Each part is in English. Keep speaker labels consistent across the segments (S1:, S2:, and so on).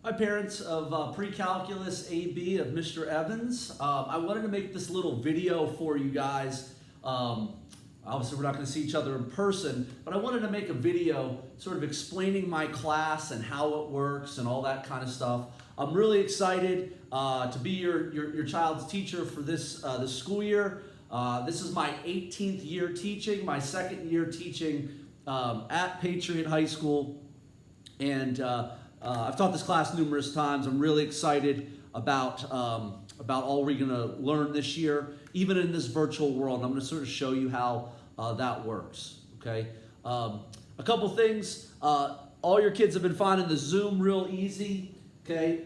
S1: Hi parents of pre-calculus AB of Mr. Evans. I wanted to make this little video for you guys. Obviously we're not going to see each other in person, but I wanted to make a video sort of explaining my class and how it works and all that kind of stuff. I'm really excited to be your child's teacher for this school year. This is my 18th year teaching, my second year teaching at Patriot High School, and I've taught this class numerous times. I'm really excited about all we're going to learn this year, even in this virtual world. I'm going to sort of show you how that works. Okay, a couple things. All your kids have been finding the Zoom real easy. Okay,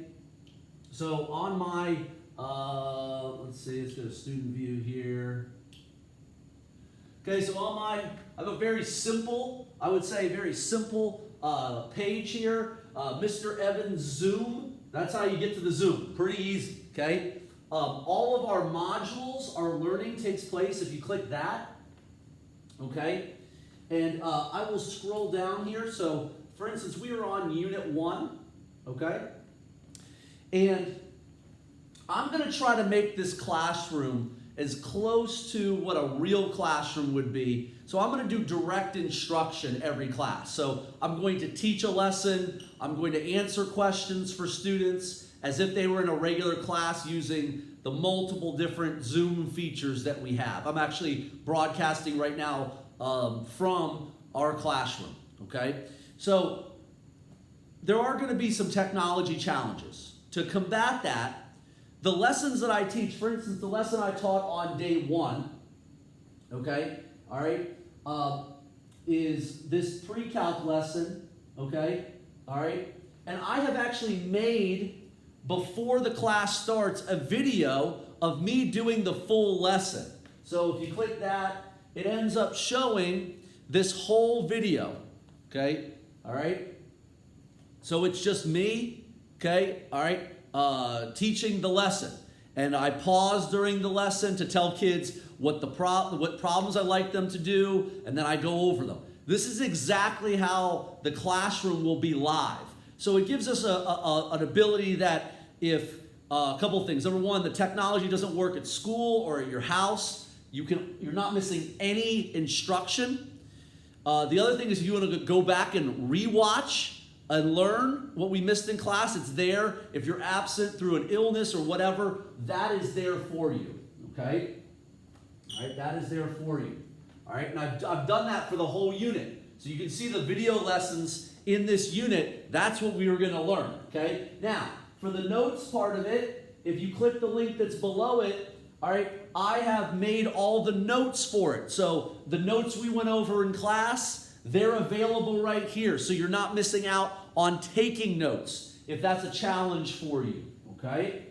S1: so on my let's see, let's go to student view here. Okay, so on my, I have a very simple, I would say very simple page here. Mr. Evans Zoom, that's how you get to the Zoom, pretty easy, okay? All of our modules, our learning takes place if you click that, okay? And I will scroll down here. So, for instance, we are on Unit 1, okay? And I'm going to try to make this classroom as close to what a real classroom would be. So I'm going to do direct instruction every class. So I'm going to teach a lesson. I'm going to answer questions for students as if they were in a regular class using the multiple different Zoom features that we have. I'm actually broadcasting right now from our classroom, okay? So there are going to be some technology challenges. To combat that, the lessons that I teach, for instance, the lesson I taught on day 1, okay, all right, is this pre-calc lesson, okay, all right, and I have actually made, before the class starts, a video of me doing the full lesson. So if you click that, it ends up showing this whole video, okay, all right, so it's just me, okay, all right, teaching the lesson, and I pause during the lesson to tell kids what problems I like them to do, and then I go over them. This is exactly how the classroom will be live. So it gives us an ability that if a couple of things. Number one, the technology doesn't work at school or at your house, you're not missing any instruction. The other thing is if you want to go back and rewatch and learn what we missed in class, it's there. If you're absent through an illness or whatever, that is there for you, okay? All right, that is there for you. All right, and I've done that for the whole unit. So you can see the video lessons in this unit. That's what we were going to learn, okay? Now, for the notes part of it, if you click the link that's below it, all right, I have made all the notes for it. So the notes we went over in class, they're available right here, so you're not missing out on taking notes if that's a challenge for you, okay?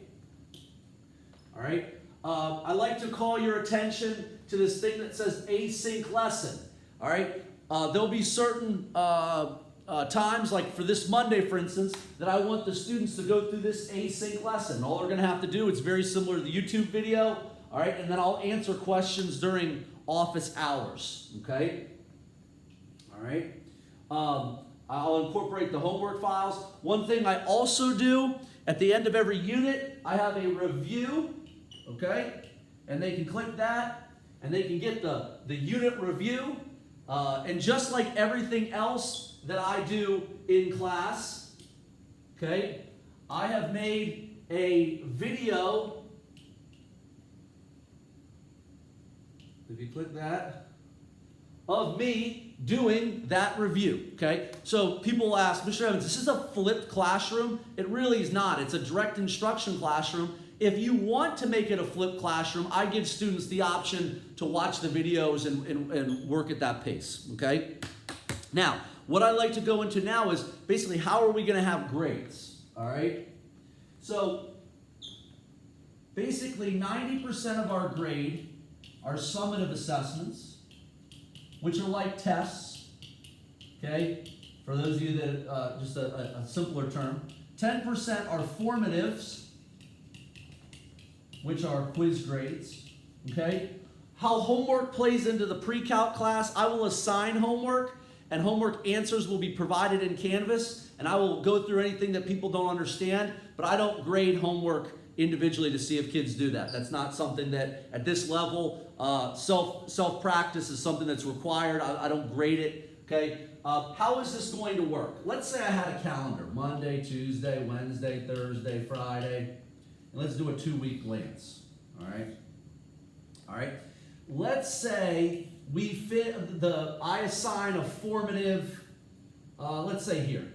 S1: All right. I like to call your attention to this thing that says async lesson, all right? There'll be certain times, like for this Monday, for instance, that I want the students to go through this async lesson. All they're going to have to do, it's very similar to the YouTube video, all right? And then I'll answer questions during office hours, okay? All right. I'll incorporate the homework files. One thing I also do, at the end of every unit, I have a review, okay? And they can click that, and they can get the unit review. And just like everything else that I do in class, okay, I have made a video. If you click that, of me doing that review, okay? So people ask, Mr. Evans, this is a flipped classroom? It really is not. It's a direct instruction classroom. If you want to make it a flipped classroom, I give students the option to watch the videos and work at that pace, okay? Now, what I'd like to go into now is basically how are we going to have grades, all right? So basically 90% of our grade are summative assessments, which are like tests, okay? For those of you that, just a simpler term. 10% are formatives, which are quiz grades, okay? How homework plays into the pre-calc class, I will assign homework, and homework answers will be provided in Canvas, and I will go through anything that people don't understand, but I don't grade homework individually to see if kids do that. That's not something that, at this level, self-practice is something that's required. I don't grade it, okay? How is this going to work? Let's say I had a calendar, Monday, Tuesday, Wednesday, Thursday, Friday, and let's do a 2-week glance, all right? All right, let's say I assign a formative, let's say here,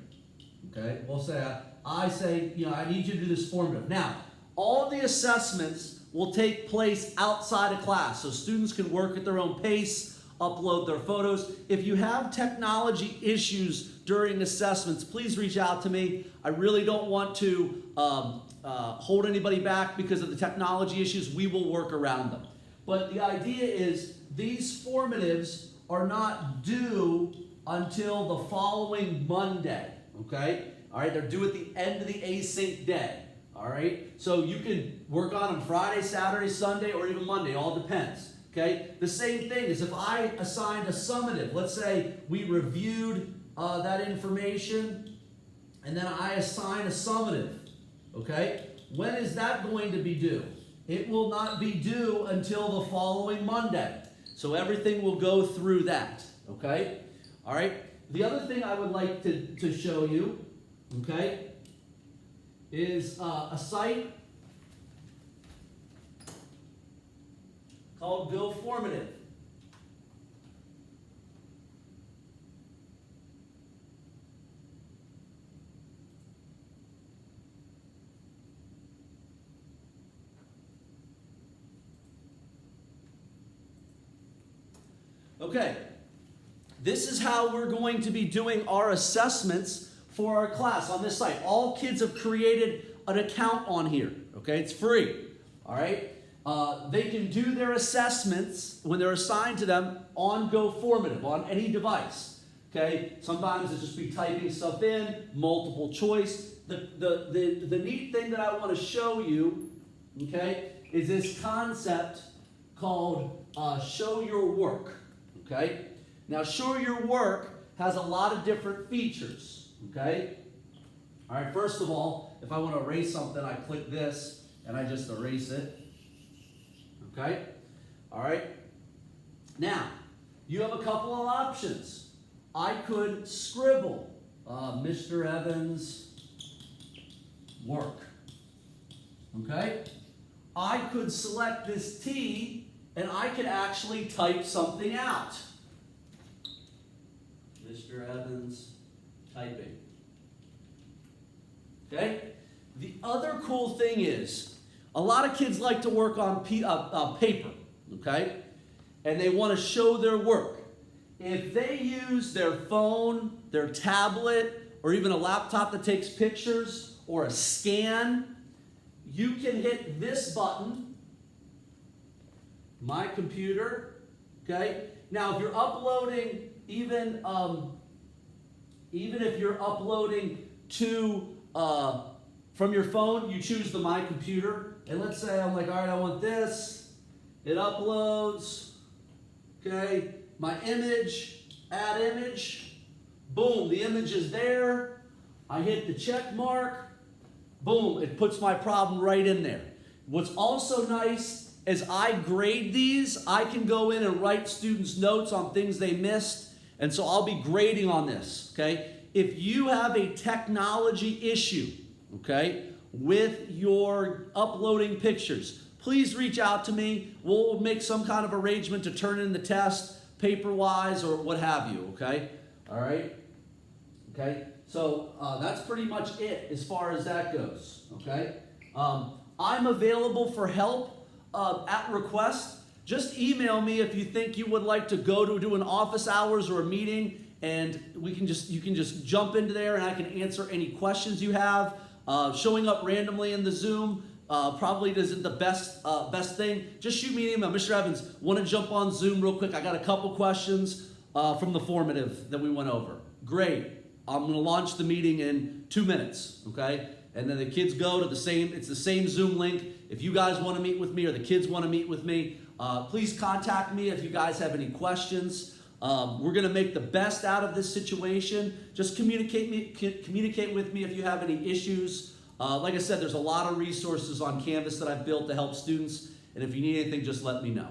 S1: okay? We'll say, I say, I need you to do this formative. Now, all the assessments will take place outside of class, so students can work at their own pace, upload their photos. If you have technology issues during assessments, please reach out to me. I really don't want to hold anybody back because of the technology issues. We will work around them. But the idea is these formatives are not due until the following Monday, okay? All right, they're due at the end of the async day. All right, so you can work on them Friday, Saturday, Sunday, or even Monday, all depends, okay? The same thing is if I assigned a summative, let's say we reviewed that information, and then I assign a summative, okay? When is that going to be due? It will not be due until the following Monday. So everything will go through that, okay? All right, the other thing I would like to show you, okay, is a site called Go Formative. Okay, this is how we're going to be doing our assessments for our class on this site. All kids have created an account on here, okay? It's free, all right? They can do their assessments when they're assigned to them on Go Formative, on any device, okay? Sometimes it's just be typing stuff in, multiple choice. The neat thing that I want to show you, okay, is this concept called Show Your Work, okay? Now, Show Your Work has a lot of different features. Okay? All right, first of all, if I want to erase something, I click this and I just erase it. Okay? All right? Now, you have a couple of options. I could scribble Mr. Evans' work. Okay? I could select this T and I could actually type something out. Mr. Evans typing. Okay? The other cool thing is, a lot of kids like to work on paper, okay? And they want to show their work. If they use their phone, their tablet, or even a laptop that takes pictures, or a scan, you can hit this button, My Computer, okay? Now, if you're uploading, even if you're uploading to from your phone, you choose the My Computer. And let's say I'm like, all right, I want this. It uploads. Okay, my image, add image. Boom, the image is there. I hit the check mark. Boom, it puts my problem right in there. What's also nice is I grade these. I can go in and write students' notes on things they missed. And so I'll be grading on this, okay? If you have a technology issue, okay, with your uploading pictures, please reach out to me. We'll make some kind of arrangement to turn in the test, paper-wise or what have you, okay? All right? Okay? So that's pretty much it as far as that goes, okay? I'm available for help at request. Just email me if you think you would like to go to do an office hours or a meeting, and you can just jump into there and I can answer any questions you have. Showing up randomly in the Zoom probably isn't the best thing. Just shoot me an email. Mr. Evans, want to jump on Zoom real quick? I got a couple questions from the formative that we went over. Great. I'm going to launch the meeting in 2 minutes, okay? And then the kids go to it's the same Zoom link. If you guys want to meet with me or the kids want to meet with me, please contact me if you guys have any questions. We're going to make the best out of this situation. Just communicate with me if you have any issues. Like I said, there's a lot of resources on Canvas that I've built to help students, and if you need anything, just let me know.